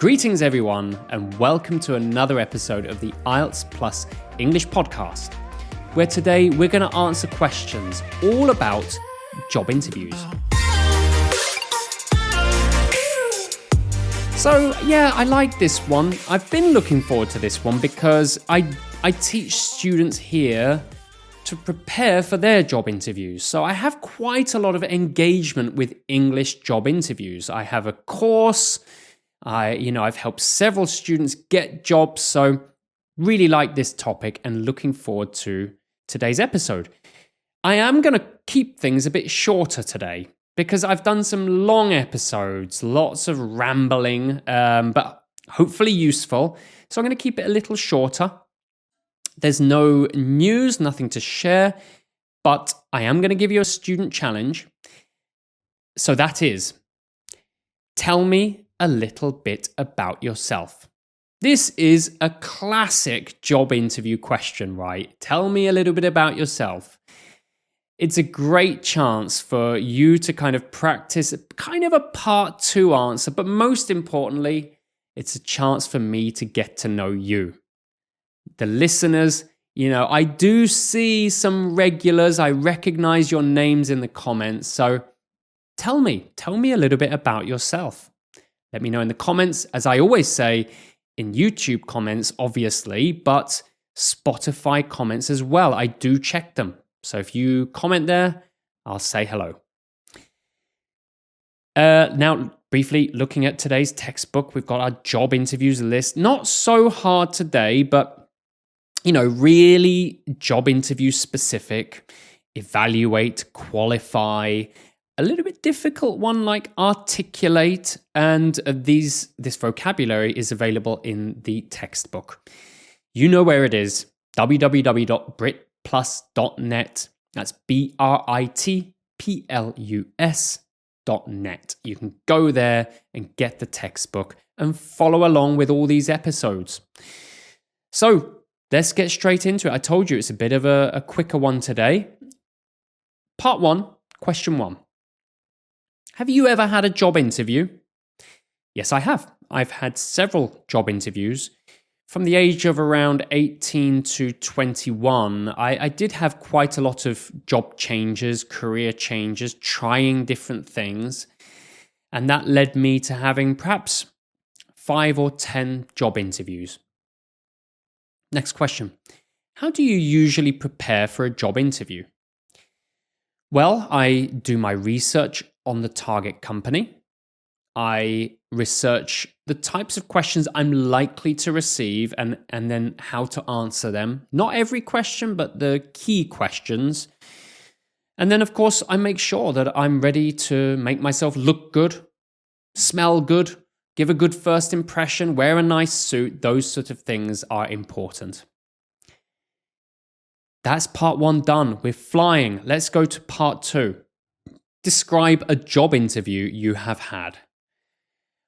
Greetings everyone, and welcome to another episode of the IELTS Plus English podcast, where today we're going to answer questions all about job interviews. So yeah, I like this one. I've been looking forward to this one because I teach students here to prepare for their job interviews. So I have quite a lot of engagement with English job interviews. I have a course. I've helped several students get jobs, so really like this topic and looking forward to today's episode. I am going to keep things a bit shorter today because I've done some long episodes, lots of rambling, but hopefully useful. So I'm going to keep it a little shorter. There's no news, nothing to share, but I am going to give you a student challenge. So that is, tell me a little bit about yourself. This is a classic job interview question, right? Tell me a little bit about yourself. It's a great chance for you to kind of practice kind of a part two answer, but most importantly, it's a chance for me to get to know you. The listeners, I do see some regulars. I recognize your names in the comments. So tell me a little bit about yourself. Let me know in the comments, as I always say, in YouTube comments, obviously, but Spotify comments as well. I do check them. So if you comment there, I'll say hello. Now, briefly looking at today's textbook, we've got our job interviews list. Not so hard today, but, really job interview specific, evaluate, qualify. A little bit difficult one like articulate, and this vocabulary is available in the textbook. You know where it is, www.britplus.net. That's BRITPLUS.net. You can go there and get the textbook and follow along with all these episodes. So let's get straight into it. I told you it's a bit of a quicker one today. Part one, question one. Have you ever had a job interview? Yes, I have. I've had several job interviews. From the age of around 18 to 21, I did have quite a lot of job changes, career changes, trying different things. And that led me to having perhaps 5 or 10 job interviews. Next question. How do you usually prepare for a job interview? Well, I do my research on the target company. I research the types of questions I'm likely to receive and then how to answer them. Not every question, but the key questions. And then, of course, I make sure that I'm ready to make myself look good, smell good, give a good first impression, wear a nice suit. Those sort of things are important. That's part one done. We're flying. Let's go to part two. Describe a job interview you have had.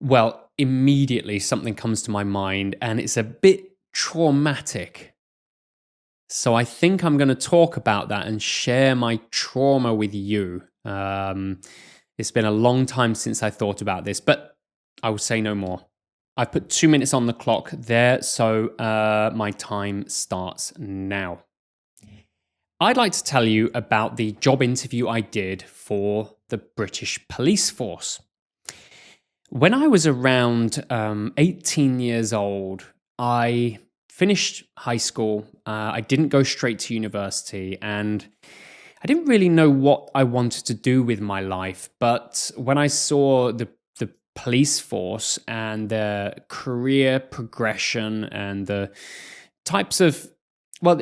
Well, immediately something comes to my mind and it's a bit traumatic. So I think I'm going to talk about that and share my trauma with you. It's been a long time since I thought about this, but I will say no more. I put 2 minutes on the clock there, so my time starts now. I'd like to tell you about the job interview I did for the British police force. When I was around 18 years old, I finished high school. I didn't go straight to university, and I didn't really know what I wanted to do with my life. But when I saw the police force and their career progression and the types of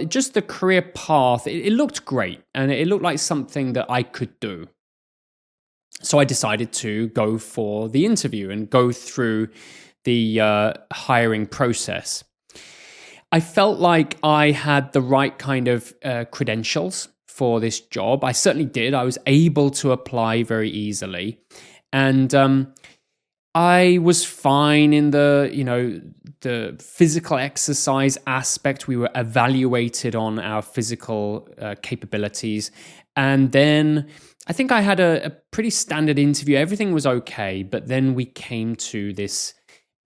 just the career path, it looked great and it looked like something that I could do. So I decided to go for the interview and go through the hiring process. I felt like I had the right kind of credentials for this job. I certainly did. I was able to apply very easily. And I was fine in the physical exercise aspect. We were evaluated on our physical capabilities. And then I think I had a pretty standard interview. Everything was okay. But then we came to this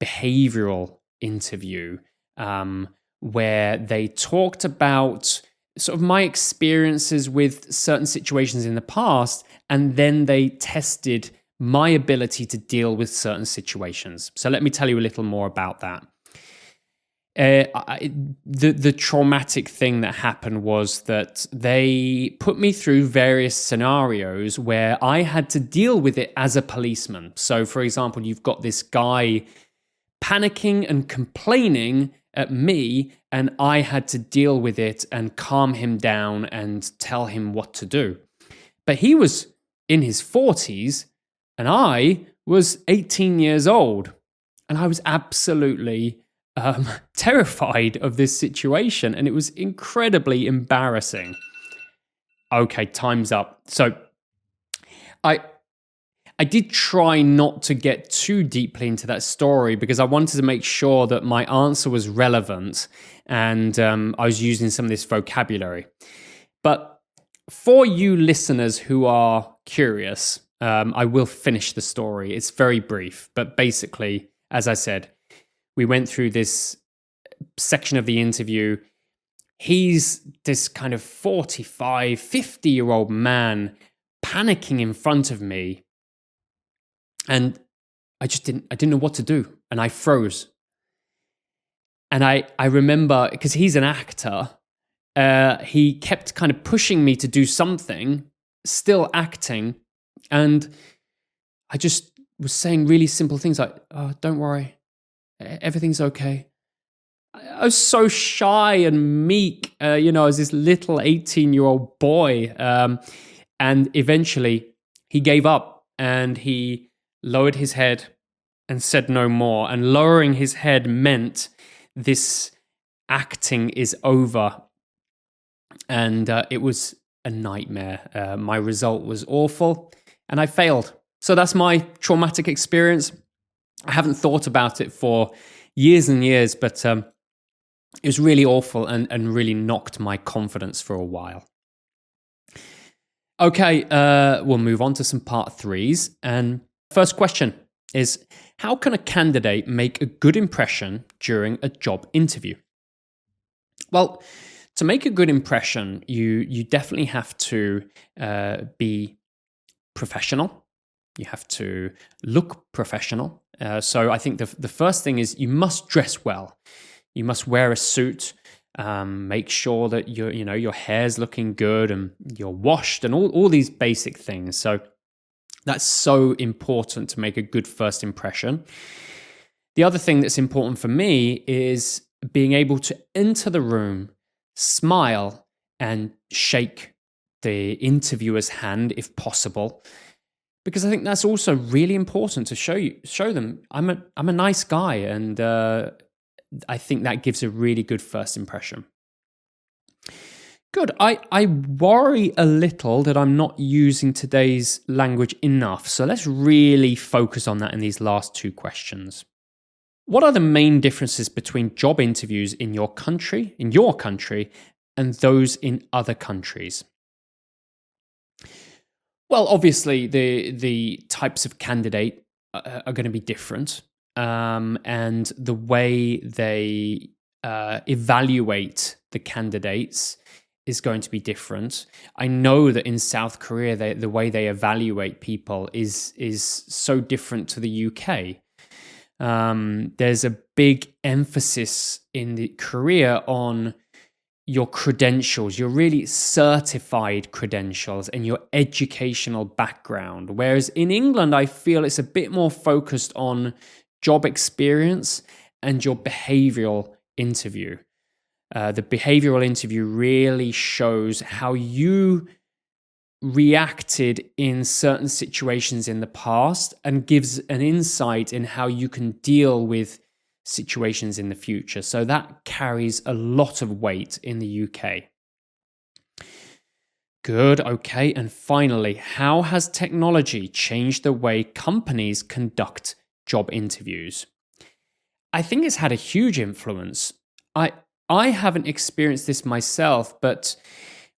behavioral interview where they talked about sort of my experiences with certain situations in the past, and then they tested my ability to deal with certain situations. So let me tell you a little more about that. The traumatic thing that happened was that they put me through various scenarios where I had to deal with it as a policeman. So, for example, you've got this guy panicking and complaining at me, and I had to deal with it and calm him down and tell him what to do. But he was in his 40s, and I was 18 years old, and I was absolutely terrified of this situation, and it was incredibly embarrassing. Okay, time's up. So I did try not to get too deeply into that story because I wanted to make sure that my answer was relevant and I was using some of this vocabulary. But for you listeners who are curious, I will finish the story. It's very brief, but basically, as I said, we went through this section of the interview. He's this kind of 45, 50-year-old man panicking in front of me. And I didn't know what to do. And I froze. And I remember, because he's an actor, he kept kind of pushing me to do something, still acting. And I just was saying really simple things like, oh, don't worry. Everything's okay. I was so shy and meek, as this little 18-year-old boy. And eventually he gave up and he lowered his head and said no more. And lowering his head meant this acting is over. And it was a nightmare. My result was awful and I failed. So that's my traumatic experience. I haven't thought about it for years and years, but it was really awful and really knocked my confidence for a while. Okay, we'll move on to some part threes. And first question is, how can a candidate make a good impression during a job interview? Well, to make a good impression, you definitely have to be professional. You have to look professional. So I think the first thing is you must dress well. You must wear a suit. Make sure that your hair's looking good and you're washed and all these basic things. So that's so important to make a good first impression. The other thing that's important for me is being able to enter the room, smile, and shake the interviewer's hand if possible. Because I think that's also really important to show them I'm a nice guy, and I think that gives a really good first impression. Good. I worry a little that I'm not using today's language enough, so let's really focus on that in these last two questions. What are the main differences between job interviews in your country, and those in other countries? Well, obviously, the types of candidate are going to be different, and the way they evaluate the candidates is going to be different. I know that in South Korea, the way they evaluate people is so different to the UK. There's a big emphasis in the Korea on your credentials, your really certified credentials and your educational background. Whereas in England, I feel it's a bit more focused on job experience and your behavioral interview. The behavioral interview really shows how you reacted in certain situations in the past and gives an insight in how you can deal with situations in the future. So that carries a lot of weight in the UK. Good, okay. And finally, how has technology changed the way companies conduct job interviews? I think it's had a huge influence. I haven't experienced this myself, but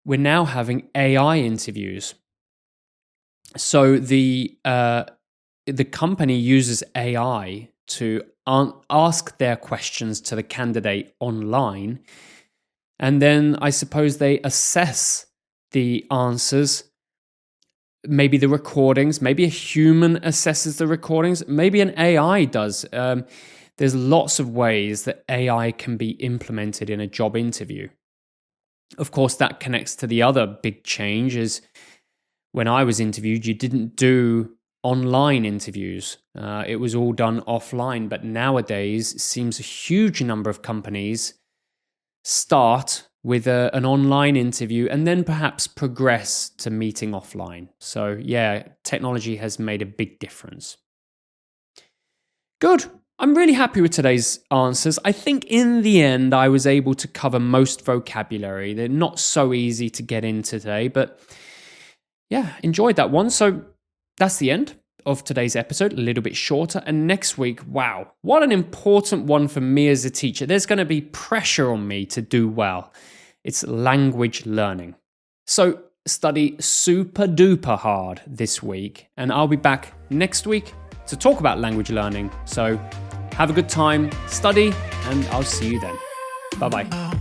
we're now having AI interviews. So the company uses AI to ask their questions to the candidate online, and then I suppose they assess the answers, maybe the recordings, maybe a human assesses the recordings, maybe an AI does. There's lots of ways that AI can be implemented in a job interview. Of course, that connects to the other big change is when I was interviewed, you didn't do online interviews. It was all done offline. But nowadays, it seems a huge number of companies start with an online interview and then perhaps progress to meeting offline. So yeah, technology has made a big difference. Good. I'm really happy with today's answers. I think in the end, I was able to cover most vocabulary. They're not so easy to get in today, but yeah, enjoyed that one. So that's the end of today's episode, a little bit shorter. And next week, wow, what an important one for me as a teacher. There's going to be pressure on me to do well. It's language learning. So study super duper hard this week, and I'll be back next week to talk about language learning. So have a good time, study, and I'll see you then. Bye-bye.